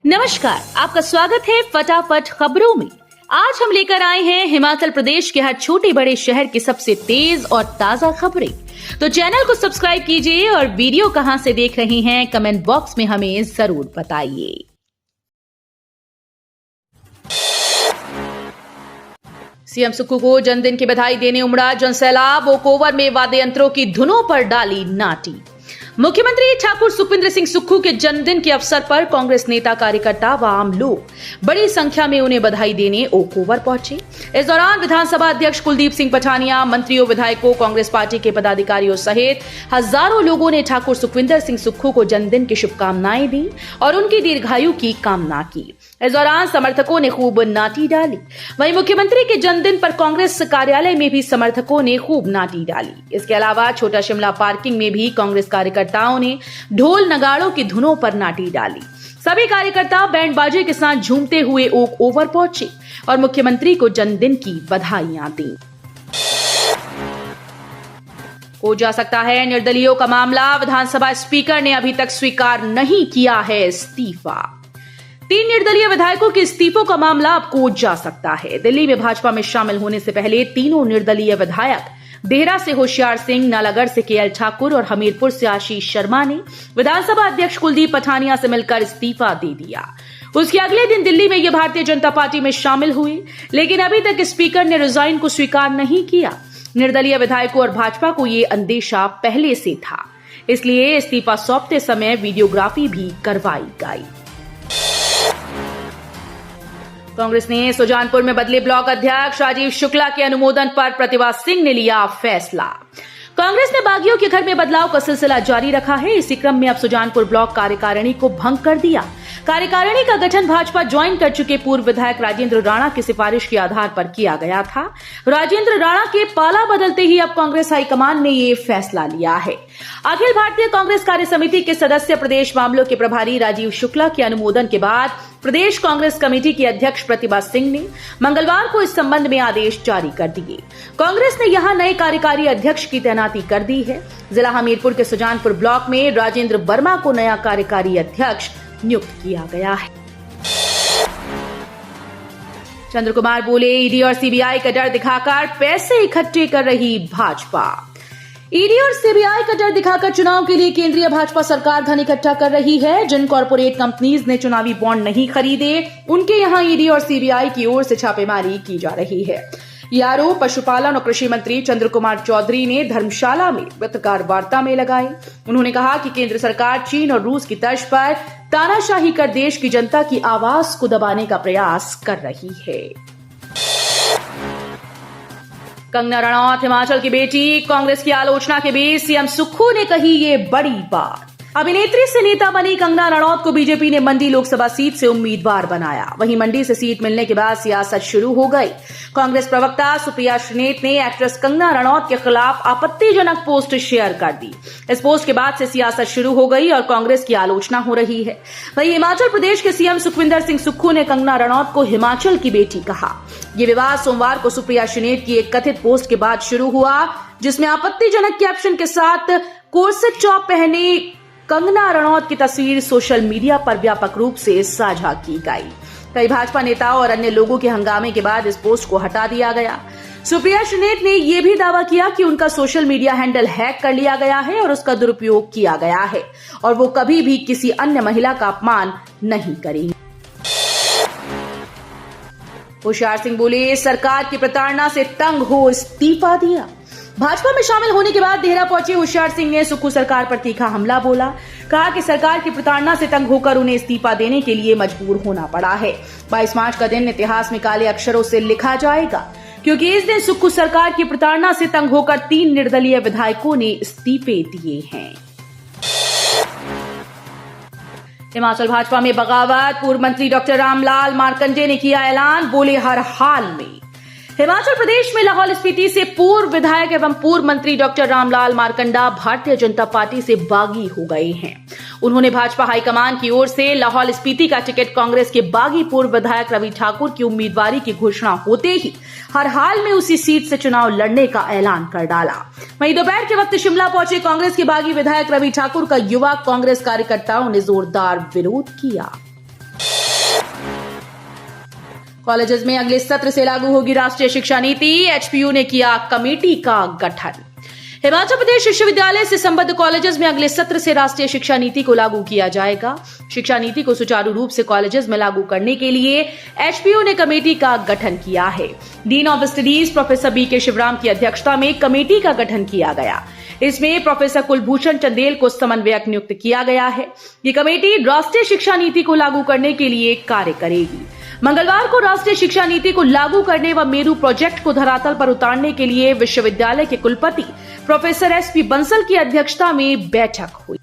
नमस्कार, आपका स्वागत है फटाफट खबरों में। आज हम लेकर आए हैं हिमाचल प्रदेश के हर छोटे बड़े शहर की सबसे तेज और ताजा खबरें। तो चैनल को सब्सक्राइब कीजिए और वीडियो कहां से देख रहे हैं कमेंट बॉक्स में हमें जरूर बताइए। सीएम सुक्खू को जन्मदिन की बधाई देने उमड़ा जनसैलाब। ओक ओवर में वाद्य यंत्रों की धुनों पर डाली नाटी। मुख्यमंत्री ठाकुर सुखविंदर सिंह सुक्खू के जन्मदिन के अवसर पर कांग्रेस नेता कार्यकर्ता व आम लोग बड़ी संख्या में उन्हें बधाई देने ओक ओवर पहुंचे। इस दौरान विधानसभा अध्यक्ष कुलदीप सिंह पठानिया, मंत्रियों, विधायकों, कांग्रेस पार्टी के पदाधिकारियों सहित हजारों लोगों ने ठाकुर सुखविंदर सिंह सुक्खू को जन्मदिन की शुभकामनाएं दी और उनकी दीर्घायु की कामना की। इस दौरान समर्थकों ने खूब नाटी डाली। वहीं मुख्यमंत्री के जन्मदिन पर कांग्रेस कार्यालय में भी समर्थकों ने खूब नाटी डाली। इसके अलावा छोटा शिमला पार्किंग में भी कांग्रेस कार्यकर्ताओं ने ढोल नगाड़ों की धुनों पर नाटी डाली। सभी कार्यकर्ता बैंड बाजे के साथ झूमते हुए ओक ओवर पहुंचे और मुख्यमंत्री को जन्मदिन की बधाइयां दी। हो जा सकता है निर्दलीयों का मामला। विधानसभा स्पीकर ने अभी तक स्वीकार नहीं किया है इस्तीफा। 3 निर्दलीय विधायकों के इस्तीफों का मामला अब कोर्ट जा सकता है। दिल्ली में भाजपा में शामिल होने से पहले तीनों निर्दलीय विधायक देहरा से होशियार सिंह, नालागढ़ से केएल ठाकुर और हमीरपुर से आशीष शर्मा ने विधानसभा अध्यक्ष कुलदीप पठानिया से मिलकर इस्तीफा दे दिया। उसके अगले दिन दिल्ली में ये भारतीय जनता पार्टी में शामिल हुए, लेकिन अभी तक स्पीकर ने रिजाइन को स्वीकार नहीं किया। निर्दलीय विधायकों और भाजपा को ये अंदेशा पहले से था, इसलिए इस्तीफा सौंपते समय वीडियोग्राफी भी करवाई गई। कांग्रेस ने सुजानपुर में बदले ब्लॉक अध्यक्ष। राजीव शुक्ला के अनुमोदन पर प्रतिभा सिंह ने लिया फैसला। कांग्रेस ने बागियों के घर में बदलाव का सिलसिला जारी रखा है। इसी क्रम में अब सुजानपुर ब्लॉक कार्यकारिणी को भंग कर दिया। कार्यकारिणी का गठन भाजपा ज्वाइन कर चुके पूर्व विधायक राजेंद्र राणा की सिफारिश के आधार पर किया गया था। राजेंद्र राणा के पाला बदलते ही अब कांग्रेस हाईकमान ने ये फैसला लिया है। अखिल भारतीय कांग्रेस कार्य समिति के सदस्य, प्रदेश मामलों के प्रभारी राजीव शुक्ला के अनुमोदन के बाद प्रदेश कांग्रेस कमेटी की अध्यक्ष प्रतिभा सिंह ने मंगलवार को इस संबंध में आदेश जारी कर दिए। कांग्रेस ने यहां नए कार्यकारी अध्यक्ष की तैनाती कर दी है। जिला हमीरपुर के सुजानपुर ब्लॉक में राजेंद्र वर्मा को नया कार्यकारी अध्यक्ष नियुक्त किया गया है। चंद्र कुमार बोले, ईडी और सीबीआई का डर दिखाकर पैसे इकट्ठे कर रही भाजपा। ईडी और सीबीआई का डर दिखाकर चुनाव के लिए केंद्रीय भाजपा सरकार धन इकट्ठा कर रही है। जिन कॉर्पोरेट कंपनीज ने चुनावी बॉन्ड नहीं खरीदे, उनके यहां ईडी और सीबीआई की ओर से छापेमारी की जा रही है। ये आरोप पशुपालन और कृषि मंत्री चंद्र कुमार चौधरी ने धर्मशाला में पत्रकार वार्ता में लगाए। उन्होंने कहा कि केंद्र सरकार चीन और रूस की तर्ज पर तानाशाही कर देश की जनता की आवाज को दबाने का प्रयास कर रही है। कंगना रनौत हिमाचल की बेटी। कांग्रेस की आलोचना के बीच सीएम सुक्खू ने कही ये बड़ी बात। अभिनेत्री से नेता बनी कंगना रनौत को बीजेपी ने मंडी लोकसभा सीट से उम्मीदवार बनाया। वहीं मंडी से सीट मिलने के बाद सियासत शुरू हो गई। कांग्रेस प्रवक्ता सुप्रिया श्रीनेत ने एक्ट्रेस कंगना रनौत के खिलाफ आपत्तिजनक पोस्ट शेयर कर दी। इस पोस्ट के बाद से सियासत शुरू हो गई और कांग्रेस की आलोचना हो रही है। वहीं हिमाचल प्रदेश के सीएम सुखविंदर सिंह सुक्खू ने कंगना रनौत को हिमाचल की बेटी कहा। ये विवाद सोमवार को सुप्रिया श्रीनेत की एक कथित पोस्ट के बाद शुरू हुआ, जिसमें आपत्तिजनक कैप्शन के साथ कोर्सेट टॉप पहने कंगना रनौत की तस्वीर सोशल मीडिया पर व्यापक रूप से साझा की गई। कई भाजपा नेताओं और अन्य लोगों के हंगामे के बाद इस पोस्ट को हटा दिया गया। सुप्रिया श्रीनेत ने यह भी दावा किया कि उनका सोशल मीडिया हैंडल हैक कर लिया गया है और उसका दुरुपयोग किया गया है और वो कभी भी किसी अन्य महिला का अपमान नहीं करेंगे। होशियार सिंह बोले, सरकार की प्रताड़ना से तंग हो इस्तीफा दिया। भाजपा में शामिल होने के बाद देहरा पहुंचे होशियार सिंह ने सुक्खू सरकार पर तीखा हमला बोला। कहा कि सरकार की प्रताड़ना से तंग होकर उन्हें इस्तीफा देने के लिए मजबूर होना पड़ा है। 22 मार्च का दिन इतिहास में काले अक्षरों से लिखा जाएगा, क्योंकि इस दिन सुक्खू सरकार की प्रताड़ना से तंग होकर 3 निर्दलीय विधायकों ने इस्तीफे दिए हैं। हिमाचल भाजपा में बगावत। पूर्व मंत्री डॉक्टर रामलाल मार्कंडे ने किया ऐलान। बोले, हर हाल में। हिमाचल प्रदेश में लाहौल स्पीति से पूर्व विधायक एवं पूर्व मंत्री डॉक्टर रामलाल मार्कंडा भारतीय जनता पार्टी से बागी हो गए हैं। उन्होंने भाजपा हाईकमान की ओर से लाहौल स्पीति का टिकट कांग्रेस के बागी पूर्व विधायक रवि ठाकुर की उम्मीदवारी की घोषणा होते ही हर हाल में उसी सीट से चुनाव लड़ने का ऐलान कर डाला। वहीं दोपहर के वक्त शिमला पहुंचे कांग्रेस के बागी विधायक रवि ठाकुर का युवा कांग्रेस कार्यकर्ताओं ने जोरदार विरोध किया। कॉलेजेस में अगले सत्र से लागू होगी राष्ट्रीय शिक्षा नीति, एचपीयू ने किया कमेटी का गठन। हिमाचल प्रदेश विश्वविद्यालय से संबद्ध कॉलेजेस में अगले सत्र से राष्ट्रीय शिक्षा नीति को लागू किया जाएगा। शिक्षा नीति को सुचारू रूप से कॉलेजेस में लागू करने के लिए एचपीयू ने कमेटी का गठन किया है। Dean of studies professor B K Shivram की अध्यक्षता में कमेटी का गठन किया गया। इसमें प्रोफेसर कुलभूषण चंदेल को समन्वयक नियुक्त किया गया है। ये कमेटी राष्ट्रीय शिक्षा नीति को लागू करने के लिए कार्य करेगी। मंगलवार को राष्ट्रीय शिक्षा नीति को लागू करने व मेरू प्रोजेक्ट को धरातल पर उतारने के लिए विश्वविद्यालय के कुलपति प्रोफेसर एसपी बंसल की अध्यक्षता में बैठक हुई।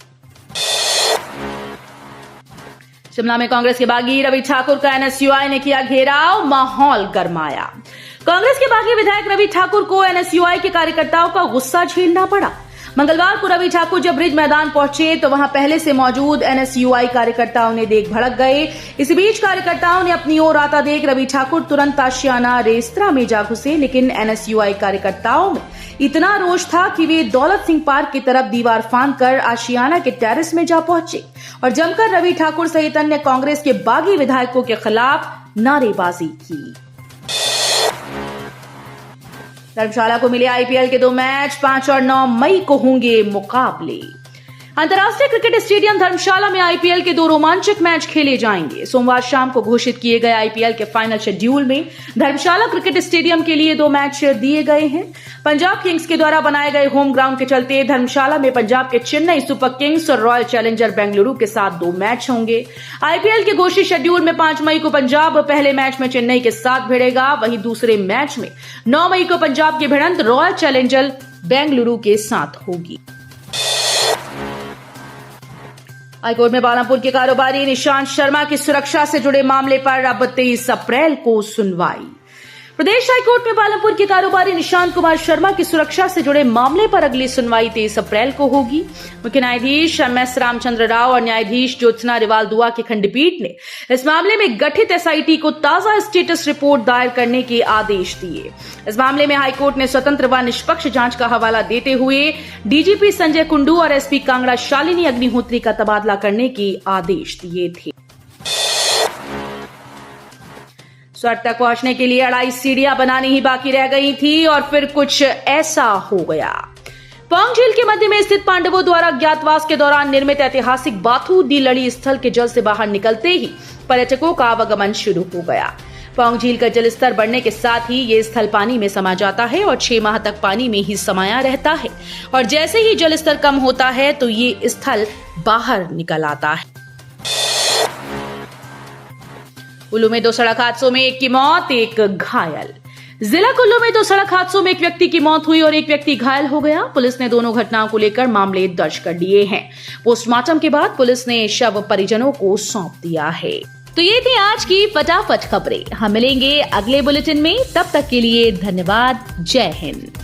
शिमला में कांग्रेस के बागी रवि ठाकुर का एनएसयूआई ने किया घेराव, माहौल गरमाया। कांग्रेस के बागी विधायक रवि ठाकुर को एनएसयूआई के कार्यकर्ताओं का गुस्सा झेलना पड़ा। मंगलवार को रवि ठाकुर जब ब्रिज मैदान पहुंचे तो वहां पहले से मौजूद एनएसयूआई कार्यकर्ताओं ने देख भड़क गए। इस बीच कार्यकर्ताओं ने अपनी ओर आता देख रवि ठाकुर तुरंत आशियाना रेस्तरां में जा घुसे, लेकिन एनएसयूआई कार्यकर्ताओं में इतना रोष था कि वे दौलत सिंह पार्क की तरफ दीवार फांदकर आशियाना के टेरेस में जा पहुंचे और जमकर रवि ठाकुर सहित अन्य कांग्रेस के बागी विधायकों के खिलाफ नारेबाजी की। धर्मशाला को मिले आईपीएल के 2 मैच, 5 और 9 मई को होंगे मुकाबले। अंतर्राष्ट्रीय क्रिकेट स्टेडियम धर्मशाला में आईपीएल के 2 रोमांचक मैच खेले जाएंगे। सोमवार शाम को घोषित किए गए आईपीएल के फाइनल शेड्यूल में धर्मशाला क्रिकेट स्टेडियम के लिए 2 मैच दिए गए हैं। पंजाब किंग्स के द्वारा बनाए गए होम ग्राउंड के चलते धर्मशाला में पंजाब के चेन्नई सुपर किंग्स और रॉयल चैलेंजर बेंगलुरु के साथ 2 मैच होंगे। आईपीएल के घोषित शेड्यूल में 5 मई को पंजाब पहले मैच में चेन्नई के साथ भिड़ेगा, वहीं दूसरे मैच में 9 मई को पंजाब की भिड़ंत रॉयल चैलेंजर बेंगलुरु के साथ होगी। हाईकोर्ट में पालमपुर के कारोबारी निशांत शर्मा की सुरक्षा से जुड़े मामले पर अब 23 अप्रैल को सुनवाई। प्रदेश हाईकोर्ट में पालमपुर के कारोबारी निशांत कुमार शर्मा की सुरक्षा से जुड़े मामले पर अगली सुनवाई 23 अप्रैल को होगी। मुख्य न्यायाधीश एमएस रामचंद्र राव और न्यायाधीश ज्योत्सना रिवाल दुआ की खंडपीठ ने इस मामले में गठित एसआईटी को ताजा स्टेटस रिपोर्ट दायर करने के आदेश दिए। इस मामले में हाईकोर्ट ने स्वतंत्र व निष्पक्ष जांच का हवाला देते हुए डीजीपी संजय कुंडू और एसपी कांगड़ा शालिनी अग्निहोत्री का तबादला करने के आदेश दिए थे। स्वर्ग तक पहुंचने के लिए 2.5 सीढ़ियां बनानी ही बाकी रह गई थी और फिर कुछ ऐसा हो गया। पौंग झील के मध्य में स्थित पांडवों द्वारा अज्ञातवास के दौरान निर्मित ऐतिहासिक बाथू दी लड़ी स्थल के जल से बाहर निकलते ही पर्यटकों का आवागमन शुरू हो गया। पौंग झील का जलस्तर बढ़ने के साथ ही ये स्थल पानी में समा जाता है और 6 माह तक पानी में ही समाया रहता है और जैसे ही जलस्तर कम होता है तो ये स्थल बाहर निकल आता है। कुल्लू में 2 सड़क हादसों में 1 की मौत, 1 घायल। जिला कुल्लू में 2 सड़क हादसों में 1 व्यक्ति की मौत हुई और 1 व्यक्ति घायल हो गया। पुलिस ने दोनों घटनाओं को लेकर मामले दर्ज कर लिए हैं। पोस्टमार्टम के बाद पुलिस ने शव परिजनों को सौंप दिया है। तो ये थी आज की फटाफट खबरें। हम मिलेंगे अगले बुलेटिन में, तब तक के लिए धन्यवाद। जय हिंद।